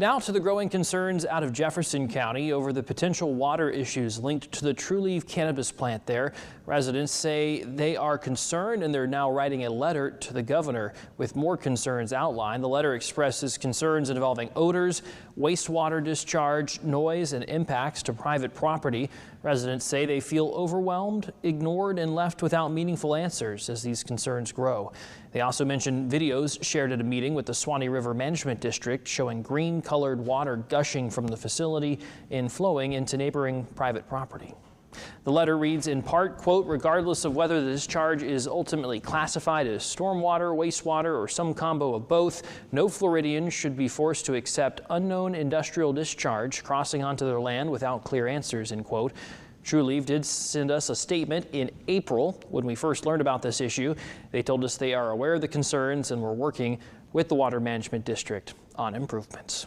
Now to the growing concerns out of Jefferson County over the potential water issues linked to the Trulieve cannabis plant there. Residents say they are concerned and they're now writing a letter to the governor with more concerns outlined. The letter expresses concerns involving odors, wastewater discharge, noise, and impacts to private property. Residents say they feel overwhelmed, ignored, and left without meaningful answers as these concerns grow. They also mentioned videos shared at a meeting with the Swanee River Management District showing green-colored water gushing from the facility and flowing into neighboring private property. The letter reads in part, quote, regardless of whether the discharge is ultimately classified as stormwater, wastewater, or some combo of both, no Floridians should be forced to accept unknown industrial discharge crossing onto their land without clear answers, end quote. Trulieve did send us a statement in April when we first learned about this issue. They told us they are aware of the concerns and were working with the Water Management District on improvements.